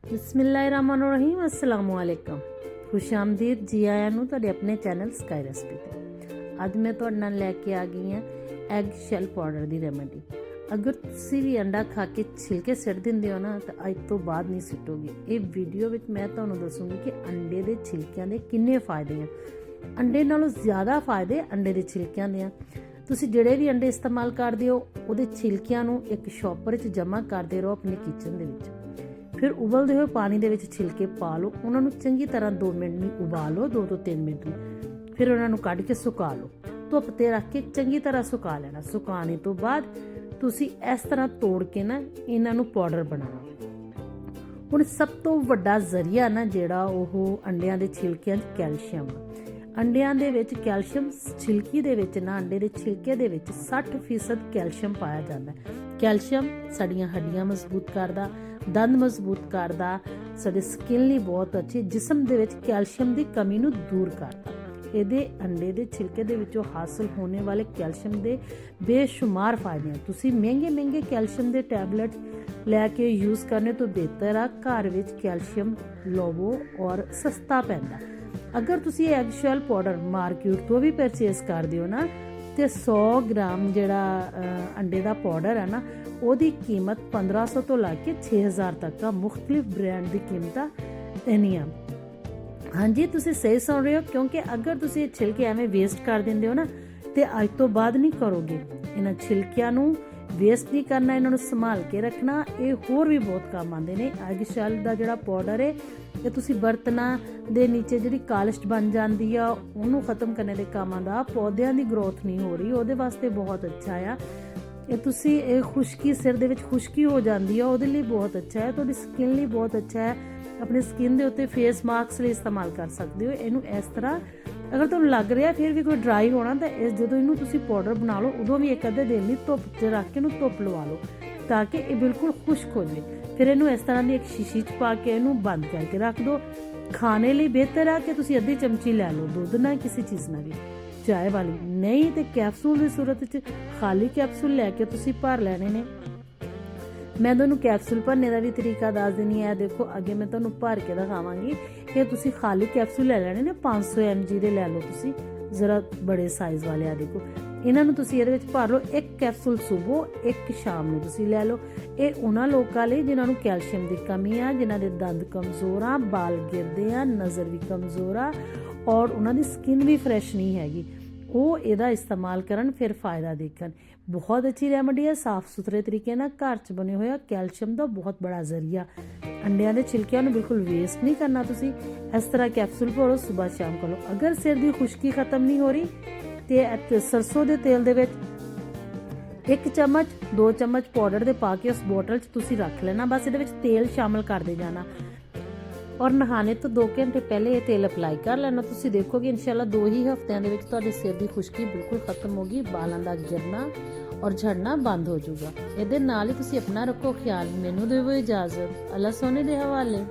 ਬਿਸਮਿਲ੍ਲਾਹਿਰਰਹਿਮਾਨਿਰਰਹੀਮ अस्सलामुअलैकुम खुशामदीद जी आया ਨੂੰ ਤੁਹਾਡੇ ਆਪਣੇ ਚੈਨਲ ਸਕਾਈ ਰੈਸਪੀ ਤੇ। ਅੱਜ ਮੈਂ ਤੁਹਾਡੇ ਨਾਲ ਲੈ ਕੇ ਆ ਗਈ ਹਾਂ ਐਗ ਸ਼ੈਲ ਪਾਊਡਰ ਦੀ ਰੈਮੇਡੀ। ਅਗਰ ਤੁਸੀਂ ਵੀ ਅੰਡਾ ਖਾ ਕੇ ਛਿਲਕੇ ਸਿੱਟ ਦਿੰਦੇ ਹੋ ਨਾ ਤਾਂ ਅੱਜ ਤੋਂ ਬਾਅਦ ਨਹੀਂ ਸਿੱਟੋਗੇ। ਇਹ ਵੀਡੀਓ ਵਿੱਚ ਮੈਂ ਤੁਹਾਨੂੰ ਦੱਸੂਗੀ ਕਿ ਅੰਡੇ ਦੇ ਛਿਲਕਿਆਂ ਦੇ ਕਿੰਨੇ ਫਾਇਦੇ ਆ। ਅੰਡੇ ਨਾਲੋਂ ਜ਼ਿਆਦਾ ਫਾਇਦੇ ਅੰਡੇ ਦੇ ਛਿਲਕਿਆਂ ਦੇ ਆ। ਤੁਸੀਂ ਜਿਹੜੇ ਵੀ ਅੰਡੇ ਇਸਤੇਮਾਲ ਕਰਦੇ ਹੋ ਉਹਦੇ ਛਿਲਕਿਆਂ ਨੂੰ ਇੱਕ ਸ਼ੌਪਰ 'ਚ ਜਮ੍ਹਾਂ ਕਰਦੇ ਰਹੋ ਆਪਣੇ ਕਿਚਨ ਦੇ ਵਿੱਚ। ਫਿਰ ਉਬਲਦੇ ਹੋਏ ਪਾਣੀ ਦੇ ਵਿੱਚ ਛਿਲਕੇ ਪਾ ਲਓ, ਉਹਨਾਂ ਨੂੰ ਚੰਗੀ ਤਰ੍ਹਾਂ 2 ਮਿੰਟ ਲਈ ਉਬਾਲ ਲਓ, 2 ਤੋਂ 3 ਮਿੰਟ ਲਈ। ਫਿਰ ਉਹਨਾਂ ਨੂੰ ਕੱਢ ਕੇ ਸੁਕਾ ਲਓ, ਧੁੱਪ ਤੇ ਰੱਖ ਕੇ ਚੰਗੀ ਤਰ੍ਹਾਂ ਸੁਕਾ ਲੈਣਾ। ਸੁਕਾਉਣ ਤੋਂ ਬਾਅਦ ਤੁਸੀਂ ਇਸ ਤਰ੍ਹਾਂ ਤੋੜ ਕੇ ਨਾ ਇਹਨਾਂ ਨੂੰ ਪਾਊਡਰ ਬਣਾਉਣਾ। ਹੁਣ ਸਭ ਤੋਂ ਵੱਡਾ ਜ਼ਰੀਆ ਨਾ ਜਿਹੜਾ ਉਹ ਅੰਡਿਆਂ ਦੇ ਛਿਲਕਿਆਂ 'ਚ ਕੈਲਸ਼ੀਅਮ। ਅੰਡਿਆਂ ਦੇ ਵਿੱਚ ਕੈਲਸ਼ੀਅਮ ਛਿਲਕੀ ਦੇ ਵਿੱਚ ਨਾ ਅੰਡੇ ਦੇ ਛਿਲਕੇ ਦੇ ਵਿੱਚ 60% ਕੈਲਸ਼ੀਅਮ ਪਾਇਆ ਜਾਂਦਾ ਹੈ। ਕੈਲਸ਼ੀਅਮ ਸਾਡੀਆਂ ਹੱਡੀਆਂ ਮਜ਼ਬੂਤ ਕਰਦਾ, ਦੰਦ ਮਜ਼ਬੂਤ ਕਰਦਾ, ਸਾਡੇ ਸਕਿਨ ਲਈ ਬਹੁਤ ਅੱਛੀ, ਜਿਸਮ ਦੇ ਵਿੱਚ ਕੈਲਸ਼ੀਅਮ ਦੀ ਕਮੀ ਨੂੰ ਦੂਰ ਕਰਦਾ। ਇਹਦੇ ਅੰਡੇ ਦੇ ਛਿਲਕੇ ਦੇ ਵਿੱਚੋਂ ਹਾਸਲ ਹੋਣੇ ਵਾਲੇ ਕੈਲਸ਼ੀਅਮ ਦੇ ਬੇਸ਼ੁਮਾਰ ਫਾਇਦੇ ਹਨ। ਤੁਸੀਂ ਮਹਿੰਗੇ ਕੈਲਸ਼ੀਅਮ ਦੇ ਟੈਬਲੇਟ ਲੈ ਕੇ ਯੂਜ਼ ਕਰਨੇ ਤੋਂ ਬਿਹਤਰ ਆ ਘਰ ਵਿੱਚ ਕੈਲਸ਼ੀਅਮ ਲਵੋ ਔਰ ਸਸਤਾ ਪੈਂਦਾ। ਅਗਰ ਤੁਸੀਂ ਐਗ ਸ਼ੈਲ ਪਾਊਡਰ ਮਾਰਕੀਟ ਤੋਂ ਵੀ ਪਰਚੇਸ ਕਰਦੇ ਹੋ ਨਾ ਤੇ 100 ਗ੍ਰਾਮ ਜਿਹੜਾ ਅੰਡੇ ਦਾ ਪਾਊਡਰ ਹੈ ਨਾ ਉਹਦੀ ਕੀਮਤ 1500 ਤੋਂ ਲੈ ਕੇ 6000 ਤੱਕ ਆ। ਮੁxtਲਿਫ ਬ੍ਰਾਂਡ ਦੀ ਕੀਮਤਾਂ ਇੰਨੀਆਂ। ਹਾਂਜੀ, ਤੁਸੀਂ ਸਹੀ ਸੁਣ ਰਹੇ ਹੋ, ਕਿਉਂਕਿ ਅਗਰ ਤੁਸੀਂ ਇਹ ਛਿਲਕੇ ਐਵੇਂ ਵੇਸਟ ਕਰ ਦਿੰਦੇ ਹੋ ਨਾ ਤੇ ਅੱਜ ਤੋਂ ਬਾਅਦ ਨਹੀਂ ਕਰੋਗੇ। ਇਹਨਾਂ ਛਿਲਕਿਆਂ ਨੂੰ ਵੇਸਟ ਨਹੀਂ ਕਰਨਾ, ਇਹਨਾਂ ਨੂੰ ਸੰਭਾਲ ਕੇ ਰੱਖਣਾ। ਇਹ ਹੋਰ ਵੀ ਬਹੁਤ ਕੰਮ ਆਉਂਦੇ ਨੇ। ਐਗ ਸ਼ੈਲ ਦਾ ਜਿਹੜਾ ਪਾਊਡਰ ਹੈ ਇਹ ਤੁਸੀਂ ਬਰਤਨਾਂ ਦੇ ਨੀਚੇ ਜਿਹੜੀ ਕਾਲਿਸ਼ ਬਣ ਜਾਂਦੀ ਆ ਉਹਨੂੰ ਖਤਮ ਕਰਨ ਦੇ ਕੰਮ ਆਉਂਦਾ। ਪੌਦਿਆਂ ਦੀ ਗਰੋਥ ਨਹੀਂ ਹੋ ਰਹੀ ਉਹਦੇ ਵਾਸਤੇ ਬਹੁਤ ਅੱਛਾ ਆ। ਇਹ ਤੁਸੀਂ ਇਹ ਖੁਸ਼ਕੀ ਸਿਰ ਦੇ ਵਿੱਚ ਖੁਸ਼ਕੀ ਹੋ ਜਾਂਦੀ ਆ ਉਹਦੇ ਲਈ ਬਹੁਤ ਅੱਛਾ ਹੈ। ਤੁਹਾਡੀ ਸਕਿਨ ਲਈ ਬਹੁਤ ਅੱਛਾ ਹੈ। ਆਪਣੀ ਸਕਿਨ ਦੇ ਉੱਤੇ ਫੇਸ ਮਾਸਕ ਲਈ ਇਸਤੇਮਾਲ ਕਰ ਸਕਦੇ ਹੋ। ਇਹਨੂੰ ਇਸ ਤਰ੍ਹਾਂ ਅਗਰ ਤੁਹਾਨੂੰ ਲੱਗ ਰਿਹਾ ਫਿਰ ਵੀ ਕੋਈ ਡਰਾਈ ਹੋਣਾ ਤਾਂ ਜਦੋਂ ਇਹਨੂੰ ਤੁਸੀਂ ਪਾਊਡਰ ਬਣਾ ਲਓ ਉਦੋਂ ਵੀ ਇੱਕ ਅੱਧੇ ਦਿਨ ਲਈ ਧੁੱਪ 'ਚ ਰੱਖ ਕੇ ਇਹਨੂੰ ਧੁੱਪ ਲਵਾ ਲਓ ਤਾਂ ਕਿ ਇਹ ਬਿਲਕੁਲ ਖੁਸ਼ਕ ਹੋ ਜਾਵੇ। ਫਿਰ ਇਹਨੂੰ ਇਸ ਤਰ੍ਹਾਂ ਦੀ ਇੱਕ ਸ਼ੀਸ਼ੀ 'ਚ ਪਾ ਕੇ ਇਹਨੂੰ ਬੰਦ ਕਰਕੇ ਰੱਖ ਦਿਓ। ਖਾਣੇ ਲਈ ਬਿਹਤਰ ਆ ਕਿ ਤੁਸੀਂ ਅੱਧੀ ਚਮਚੀ ਲੈ ਲਓ, ਦੁੱਧ ਨਾਲ ਕਿਸੇ ਚੀਜ਼ ਨਾਲ ਵੀ, ਚਾਹ ਵਾਲੀ ਨਹੀਂ ਤੇ ਕੈਪਸੂਲ ਦੀ ਸੂਰਤ 'ਚ ਖਾਲੀ ਕੈਪਸੂਲ ਲੈ ਕੇ ਤੁਸੀਂ ਭਰ ਲੈਣੇ ਨੇ। ਮੈਂ ਤੁਹਾਨੂੰ ਕੈਪਸੂਲ ਭਰਨੇ ਦਾ ਵੀ ਤਰੀਕਾ ਦੱਸ ਦਿੰਦੀ ਹਾਂ। ਦੇਖੋ ਅੱਗੇ ਮੈਂ ਤੁਹਾਨੂੰ ਭਰ ਕੇ ਦਿਖਾਵਾਂਗੀ ਕਿ ਤੁਸੀਂ ਖਾਲੀ ਕੈਪਸੂਲ ਲੈ ਲੈਣੇ ਨੇ। 500 mg ਦੇ ਲੈ ਲਓ ਤੁਸੀਂ, ਜ਼ਰਾ ਬੜੇ ਸਾਈਜ਼ ਵਾਲੇ। ਆ ਦੇਖੋ ਇਹਨਾਂ ਨੂੰ ਤੁਸੀਂ ਇਹਦੇ ਵਿੱਚ ਭਰ ਲਓ। ਇੱਕ ਕੈਪਸੂਲ ਸਵੇਰ, ਇੱਕ ਸ਼ਾਮ ਨੂੰ ਤੁਸੀਂ ਲੈ ਲਓ। ਇਹ ਉਹਨਾਂ ਲੋਕਾਂ ਲਈ ਜਿਨ੍ਹਾਂ ਨੂੰ ਕੈਲਸ਼ੀਅਮ ਦੀ ਕਮੀ ਆ, ਜਿਨ੍ਹਾਂ ਦੇ ਦੰਦ ਕਮਜ਼ੋਰ ਆ, ਬਾਲ ਗਿਰਦੇ ਆ, ਨਜ਼ਰ ਵੀ ਕਮਜ਼ੋਰ ਆ ਔਰ ਉਹਨਾਂ ਦੀ ਸਕਿਨ ਵੀ ਫਰੈਸ਼ ਨਹੀਂ ਹੈਗੀ, ਉਹ ਇਹਦਾ ਇਸਤੇਮਾਲ ਕਰਨ, ਫਿਰ ਫਾਇਦਾ ਦੇਖਣ। ਬਹੁਤ ਅੱਛੀ ਰੈਮੇਡੀ ਹੈ। ਸਾਫ਼ ਸੁਥਰੇ ਤਰੀਕੇ ਨਾਲ ਘਰ 'ਚ ਬਣੇ ਹੋਇਆ ਕੈਲਸ਼ੀਅਮ ਦਾ ਬਹੁਤ ਬੜਾ ਜ਼ਰੀਆ। ਅੰਡਿਆਂ ਦੇ ਛਿਲਕਿਆਂ ਨੂੰ ਬਿਲਕੁਲ ਵੇਸਟ ਨਹੀਂ ਕਰਨਾ। ਤੁਸੀਂ ਇਸ ਤਰ੍ਹਾਂ ਕੈਪਸੂਲ ਭਰੋ, ਸਵੇਰ ਸ਼ਾਮ ਕਰੋ। ਅਗਰ ਸਿਰ ਦੀ ਖੁਸ਼ਕੀ ਖਤਮ ਨਹੀਂ ਹੋ ਰਹੀ ਤੇ ਸਰਸੋਂ ਦੇ ਤੇਲ ਦੇ ਵਿੱਚ 1 ਚਮਚ 2 ਚਮਚ ਪਾਊਡਰ ਦੇ ਪਾ ਕੇ ਉਸ ਬੋਟਲ 'ਚ ਤੁਸੀਂ ਰੱਖ ਲੈਣਾ। ਬਸ ਇਹਦੇ ਵਿੱਚ ਤੇਲ ਸ਼ਾਮਿਲ ਕਰਦੇ ਜਾਣਾ ਔਰ ਨਹਾਣੇ ਤੋਂ 2 ਘੰਟੇ ਪਹਿਲੇ ਇਹ ਤੇਲ ਅਪਲਾਈ ਕਰ ਲੈਣਾ। ਤੁਸੀਂ ਦੇਖੋਗੇ ਇਨਸ਼ਾਅੱਲਾ 2 ਹੀ ਹਫ਼ਤਿਆਂ ਦੇ ਵਿੱਚ ਤੁਹਾਡੇ ਸਿਰ ਦੀ ਖੁਸ਼ਕੀ ਬਿਲਕੁਲ ਖਤਮ ਹੋਗੀ, ਬਾਲਾਂ ਦਾ ਗਿਰਨਾ ਔਰ ਝੜਨਾ ਬੰਦ ਹੋ ਜਾਊਗਾ। ਇਹਦੇ ਨਾਲ ਹੀ ਤੁਸੀਂ ਆਪਣਾ ਰੱਖੋ ਖਿਆਲ। ਮੈਨੂੰ ਦਿਓ ਇਜਾਜ਼ਤ। ਅੱਲਾ ਸੋਨੇ ਦੇ ਹਵਾਲੇ।